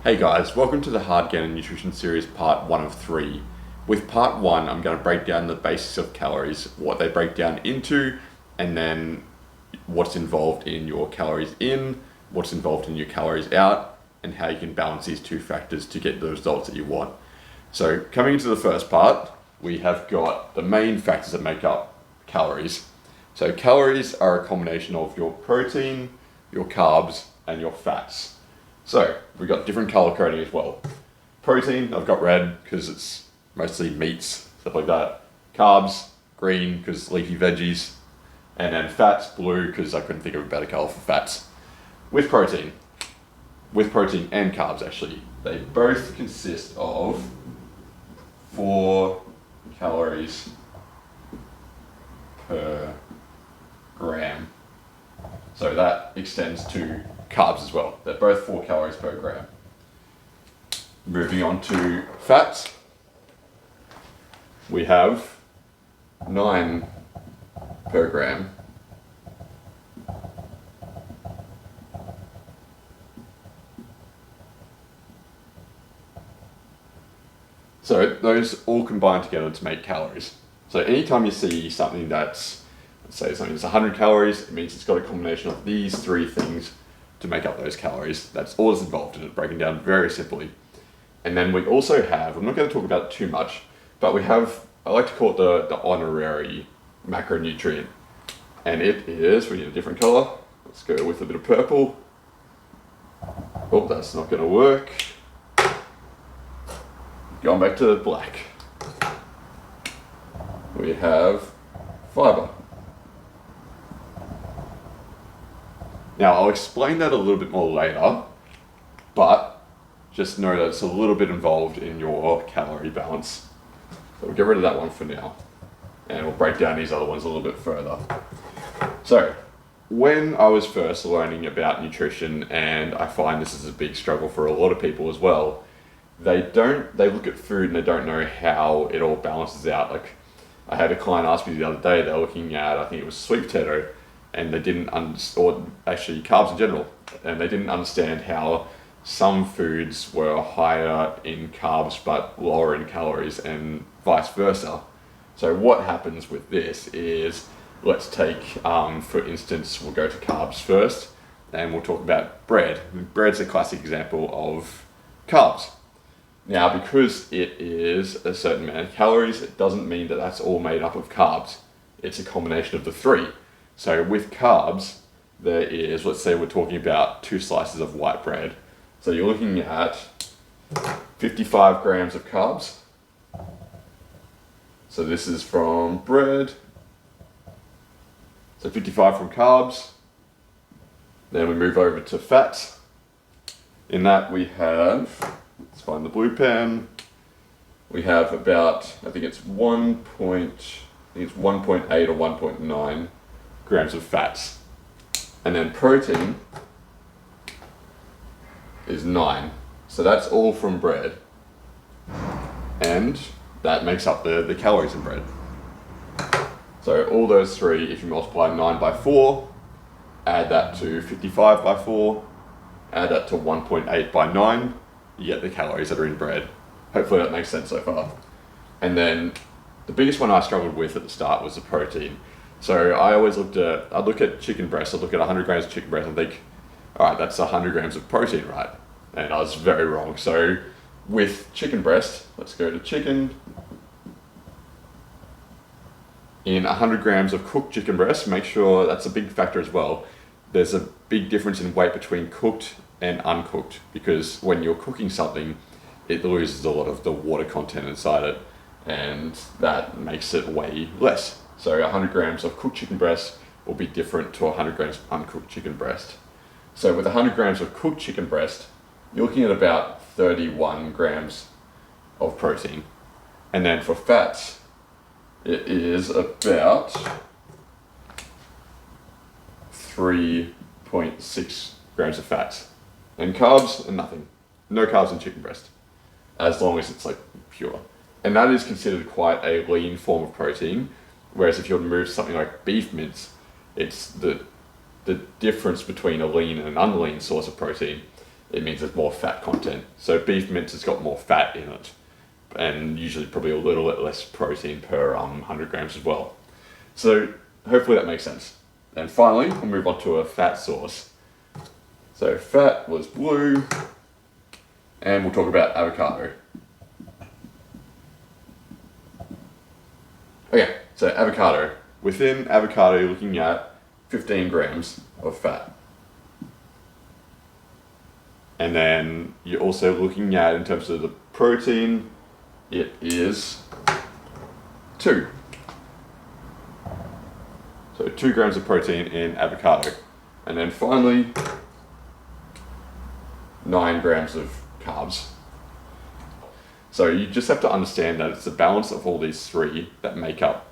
Hey guys, welcome to the Hard Gainer Nutrition Series part 1 of 3. With part 1, I'm going to break down the basics of calories, what they break down into, and then what's involved in your calories in, what's involved in your calories out, and how you can balance these two factors to get the results that you want. So coming into the first part, we have got the main factors that make up calories. So calories are a combination of your protein, your carbs, and your fats. So we've got different color coding as well. Protein, I've got red because it's mostly meats, stuff like that. Carbs, green because leafy veggies. And then fats, blue because I couldn't think of a better color for fats. With protein and carbs actually, they both consist of 4 calories per gram. So that extends to carbs as well. They're both 4 calories per gram. Moving on to fats, we have 9 per gram. So those all combine together to make calories. So anytime you see something that's, let's say something that's 100 calories, it means it's got a combination of these 3 things to make up those calories. That's all that's involved in it, breaking down very simply. And then we also have, I'm not going to talk about it too much, but we have, I like to call it the honorary macronutrient. And it is, we need a different color. Let's go with a bit of purple. Oh, that's not going to work. Going back to black. We have fiber. Now, I'll explain that a little bit more later, but just know that it's a little bit involved in your calorie balance. So we'll get rid of that one for now, and we'll break down these other ones a little bit further. So, when I was first learning about nutrition, and I find this is a big struggle for a lot of people as well, they look at food and they don't know how it all balances out. Like, I had a client ask me the other day, they're looking at, I think it was sweet potato, and they didn't or actually carbs in general, and they didn't understand how some foods were higher in carbs but lower in calories and vice versa. So what happens with this is, let's take, for instance, we'll go to carbs first, and we'll talk about bread. Bread's a classic example of carbs. Now, because it is a certain amount of calories, it doesn't mean that that's all made up of carbs. It's a combination of the 3. So with carbs, there is, let's say we're talking about 2 slices of white bread. So you're looking at 55 grams of carbs. So this is from bread. So 55 from carbs. Then we move over to fats. In that we have, let's find the blue pen. We have about, I think it's 1.8 or 1.9 grams of fats. And then protein is 9. So that's all from bread. And that makes up the calories in bread. So all those 3, if you multiply 9 by 4, add that to 55 by 4, add that to 1.8 by 9, you get the calories that are in bread. Hopefully that makes sense so far. And then the biggest one I struggled with at the start was the protein. So I always I'd look at chicken breast, I'd look at 100 grams of chicken breast and think, all right, that's 100 grams of protein, right? And I was very wrong. So with chicken breast, let's go to chicken. In 100 grams of cooked chicken breast, make sure that's a big factor as well. There's a big difference in weight between cooked and uncooked, because when you're cooking something, it loses a lot of the water content inside it, and that makes it weigh less. So 100 grams of cooked chicken breast will be different to 100 grams of uncooked chicken breast. So with 100 grams of cooked chicken breast, you're looking at about 31 grams of protein. And then for fats, it is about 3.6 grams of fats. And carbs, and nothing. No carbs in chicken breast, as long as it's like pure. And that is considered quite a lean form of protein, whereas if you remove something like beef mince, it's the difference between a lean and an unlean source of protein it means there's more fat content. So beef mince has got more fat in it, and usually probably a little bit less protein per 100 grams as well. So hopefully that makes sense. And finally, we'll move on to a fat source. So fat was blue, and we'll talk about avocado. Okay, so avocado. Within avocado, you're looking at 15 grams of fat. And then you're also looking at, in terms of the protein, it is 2. So 2 grams of protein in avocado. And then finally, 9 grams of carbs. So you just have to understand that it's the balance of all these three that make up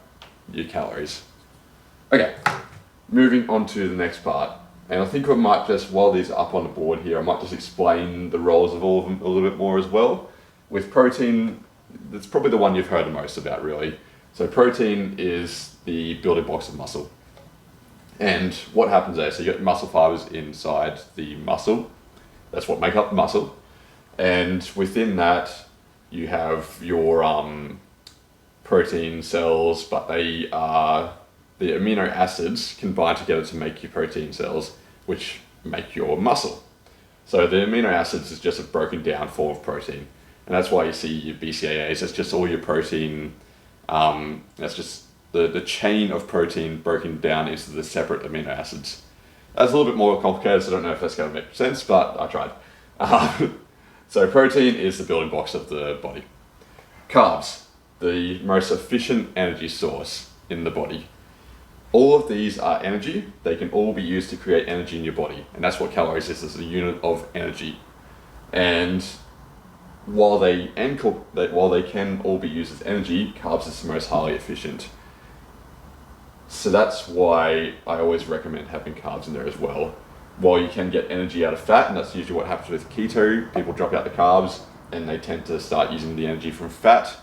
your calories. Okay, moving on to the next part. And I think I might just, while these are up on the board here, I might just explain the roles of all of them a little bit more as well. With protein, that's probably the one you've heard the most about, really. So protein is the building blocks of muscle. And what happens there, so you get muscle fibers inside the muscle. That's what make up the muscle. And within that, you have your protein cells, but they are, the amino acids combine together to make your protein cells, which make your muscle. So the amino acids is just a broken down form of protein. And that's why you see your BCAAs, that's just all your protein, that's just the chain of protein broken down into the separate amino acids. That's a little bit more complicated, so I don't know if that's going to make sense, but I tried. So protein is the building blocks of the body. Carbs, the most efficient energy source in the body. All of these are energy. They can all be used to create energy in your body. And that's what calories is a unit of energy. And while they can all be used as energy, carbs is the most highly efficient. So that's why I always recommend having carbs in there as well. While you can get energy out of fat, and that's usually what happens with keto, people drop out the carbs and they tend to start using the energy from fat.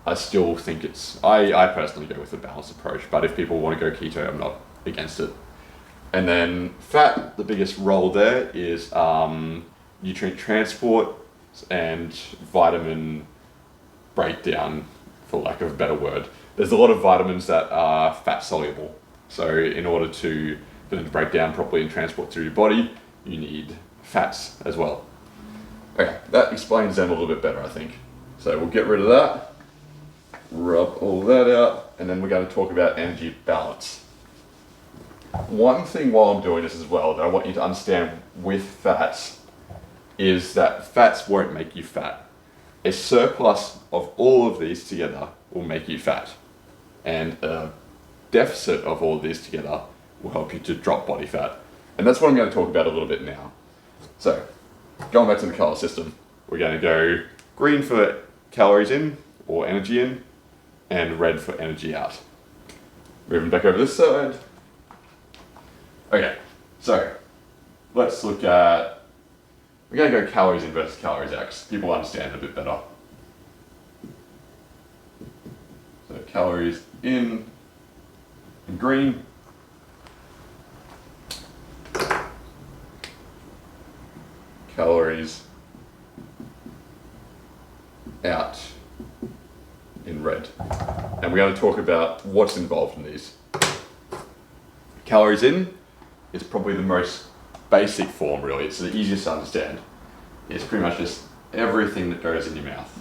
I still think I personally go with a balanced approach, but if people want to go keto, I'm not against it. And then fat, the biggest role there is nutrient transport and vitamin breakdown, for lack of a better word. There's a lot of vitamins that are fat soluble. So in order for them to break down properly and transport through your body, you need fats as well. Okay, that explains them a little bit better, I think. So we'll get rid of that, rub all that out, and then we're going to talk about energy balance. One thing while I'm doing this as well that I want you to understand with fats is that fats won't make you fat. A surplus of all of these together will make you fat. And a deficit of all of these together will help you to drop body fat. And that's what I'm going to talk about a little bit now. So, going back to the colour system, we're going to go green for calories in, or energy in, and red for energy out. Moving back over this side. Okay, so let's look at, we're going to go calories in versus calories out, because people understand it a bit better. So calories in green, calories out in red. And we're going to talk about what's involved in these. Calories in is probably the most basic form, really. It's the easiest to understand. It's pretty much just everything that goes in your mouth.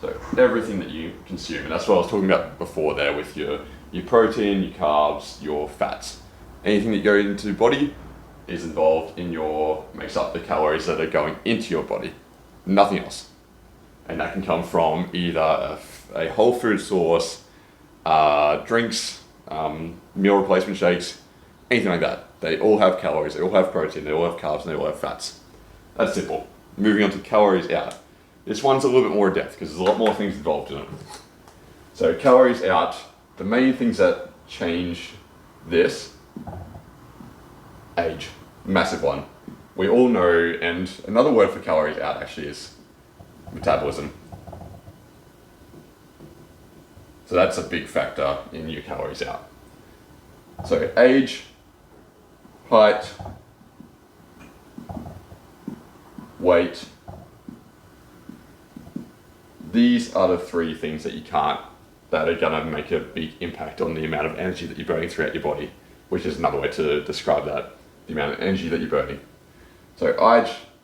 So everything that you consume, and that's what I was talking about before there with your protein, your carbs, your fats. Anything that goes into your body is involved in makes up the calories that are going into your body. Nothing else. And that can come from either a whole food source, drinks, meal replacement shakes, anything like that. They all have calories, they all have protein, they all have carbs, and they all have fats. That's simple. Moving on to calories out. This one's a little bit more in depth because there's a lot more things involved in it. So calories out, the main things that change this, age, massive one. we all know, and another word for calories out actually is metabolism. So that's a big factor in your calories out. So age, height, weight, these are the three things that that are gonna make a big impact on the amount of energy that you're burning throughout your body, which is another way to describe that, the amount of energy that you're burning. So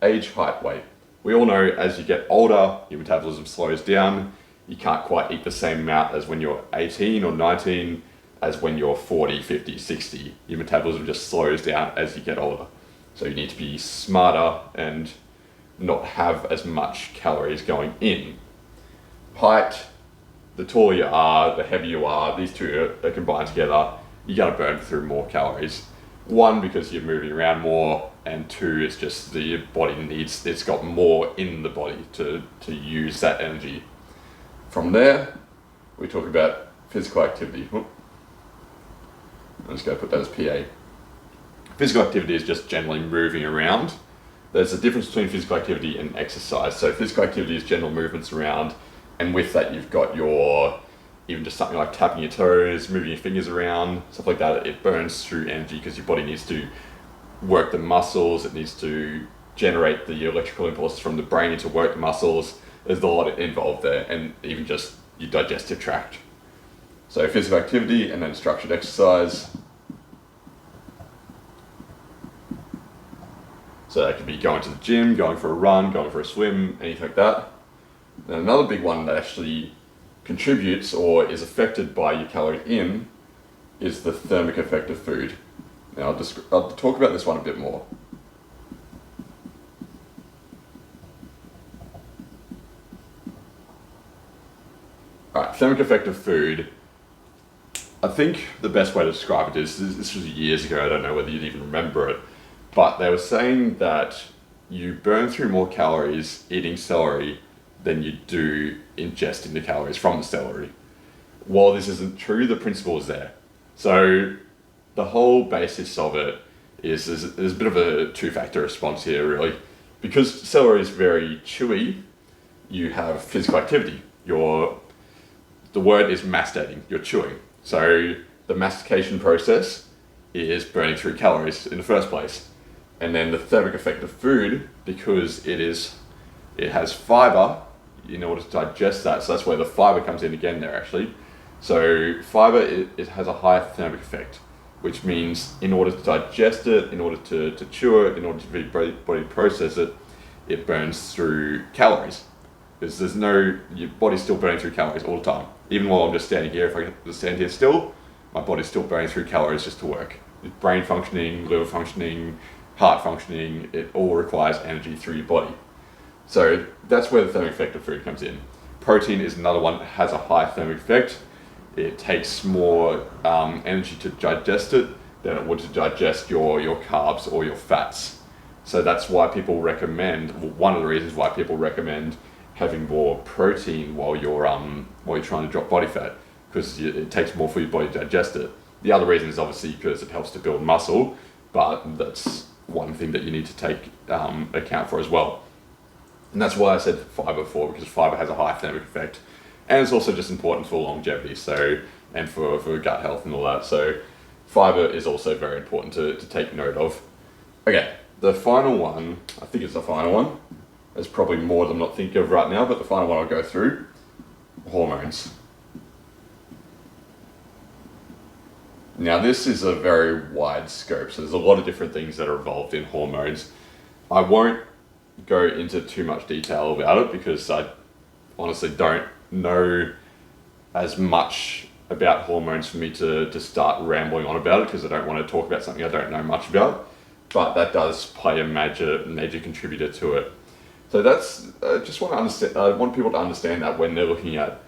age, height, weight. We all know as you get older, your metabolism slows down. You can't quite eat the same amount as when you're 18 or 19 as when you're 40, 50, 60. Your metabolism just slows down as you get older. So you need to be smarter and not have as much calories going in. Height, the taller you are, the heavier you are, these two are combined together, you're gonna burn through more calories. One, because you're moving around more, and two, it's just the body it's got more in the body to use that energy. From there, we talk about physical activity. I'm just going to put that as PA. Physical activity is just generally moving around. There's a difference between physical activity and exercise. So physical activity is general movements around, and with that you've got even just something like tapping your toes, moving your fingers around, stuff like that. It burns through energy because your body needs to work the muscles, it needs to generate the electrical impulses from the brain to work the muscles. There's a lot involved there, and even just your digestive tract. So physical activity and then structured exercise. So that could be going to the gym, going for a run, going for a swim, anything like that. And another big one that actually contributes or is affected by your calories in is the thermic effect of food. Now I'll talk about this one a bit more. Alright, thermic effect of food. I think the best way to describe it is, this was years ago, I don't know whether you'd even remember it, but they were saying that you burn through more calories eating celery than you do ingesting the calories from the celery. While this isn't true, the principle is there. So the whole basis of it is there's a bit of a two-factor response here, really. Because celery is very chewy, you have physical activity. The word is masticating, you're chewing. So the mastication process is burning through calories in the first place. And then the thermic effect of food, because it has fiber in order to digest that. So that's where the fiber comes in again there actually. So fiber, it has a higher thermic effect, which means in order to digest it, in order to chew it, in order for your body to process it, it burns through calories. Because your body's still burning through calories all the time. Even while I'm just standing here, if I can stand here still, my body's still burning through calories just to work. Brain functioning, liver functioning, heart functioning, it all requires energy through your body. So that's where the thermic effect of food comes in. Protein is another one that has a high thermic effect. It takes more energy to digest it than it would to digest your carbs or your fats. So that's why people recommend, one of the reasons why people recommend having more protein while you're trying to drop body fat, because it takes more for your body to digest it. The other reason is obviously because it helps to build muscle, but that's one thing that you need to take account for as well. And that's why I said fiber before, because fiber has a high thermic effect, and it's also just important for longevity, and for gut health and all that. So fiber is also very important to take note of. Okay, the final one, I think it's the final one. There's probably more that I'm not thinking of right now, but the final one I'll go through, hormones. Now this is a very wide scope, so there's a lot of different things that are involved in hormones. I won't go into too much detail about it because I honestly don't know as much about hormones for me to start rambling on about it, because I don't want to talk about something I don't know much about, but that does play a major contributor to it. So that's, I want people to understand that when they're looking at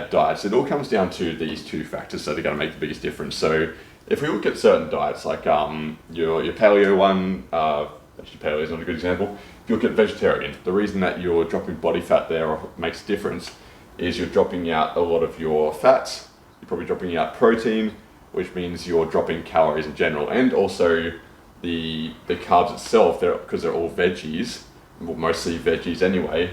diets, it all comes down to these two factors that are going to make the biggest difference. So if we look at certain diets, like your paleo one, actually paleo is not a good example. If you look at vegetarian, the reason that you're dropping body fat there or makes a difference is you're dropping out a lot of your fats, you're probably dropping out protein, which means you're dropping calories in general, and also the carbs itself, because they're all veggies, well, mostly veggies anyway,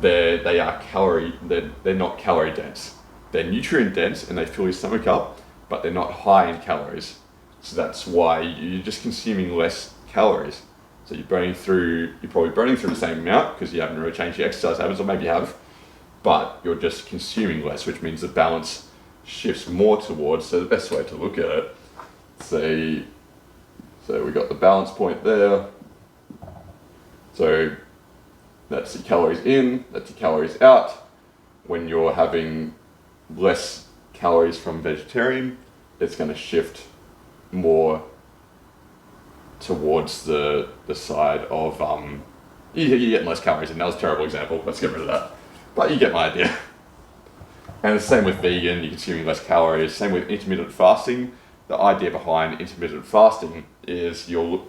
they're not calorie dense. They're nutrient dense and they fill your stomach up, but they're not high in calories. So that's why you're just consuming less calories. So you're probably burning through the same amount because you haven't really changed your exercise habits, or maybe you have, but you're just consuming less, which means the balance shifts more towards, so the best way to look at it, so we got the balance point there. So that's your calories in, that's your calories out. When you're having less calories from vegetarian, it's going to shift more towards the side of you're getting less calories in. That was a terrible example. Let's get rid of that. But you get my idea. And the same with vegan, you're consuming less calories. Same with intermittent fasting. The idea behind intermittent fasting is you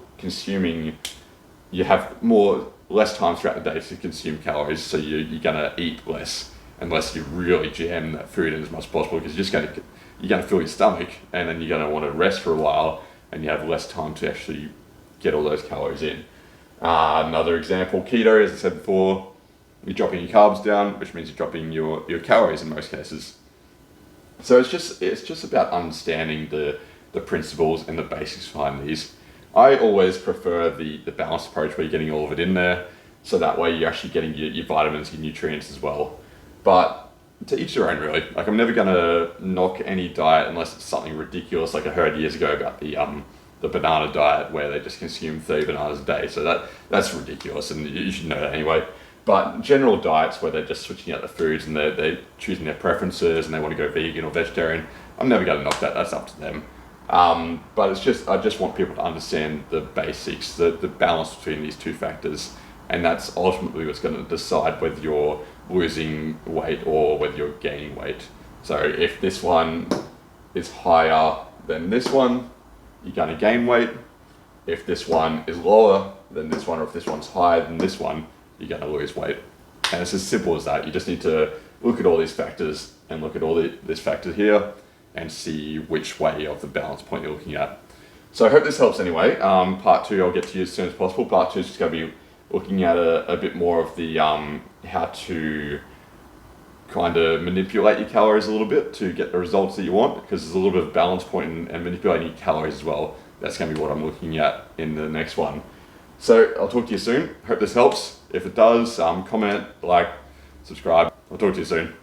have less time throughout the day to consume calories, so you're gonna eat less unless you really jam that food in as much as possible, because you're gonna fill your stomach and then you're gonna want to rest for a while and you have less time to actually get all those calories in. Another example, keto, as I said before, you're dropping your carbs down, which means you're dropping your calories in most cases. So it's just about understanding the principles and the basics behind these. I always prefer the balanced approach where you're getting all of it in there, so that way you're actually getting your vitamins, your nutrients as well. But to each their own, really. Like, I'm never gonna knock any diet unless it's something ridiculous, like I heard years ago about the banana diet where they just consume 30 bananas a day. So that's ridiculous, and you should know that anyway. But general diets where they're just switching out the foods and they're choosing their preferences and they want to go vegan or vegetarian, I'm never going to knock that. That's up to them. But I just want people to understand the basics, the balance between these two factors, and that's ultimately what's going to decide whether you're losing weight or whether you're gaining weight. So if this one is higher than this one, you're going to gain weight. If this one is lower than this one, or if this one's higher than this one, you're going to lose weight. And it's as simple as that. You just need to look at all these factors and look at all these factors here and see which way of the balance point you're looking at. So I hope this helps anyway. Part 2 I'll get to you as soon as possible. Part 2 is just going to be looking at a bit more of the how to kind of manipulate your calories a little bit to get the results that you want, because there's a little bit of balance point and manipulating your calories as well. That's going to be what I'm looking at in the next one. So I'll talk to you soon. Hope this helps. If it does, comment, like, subscribe. I'll talk to you soon.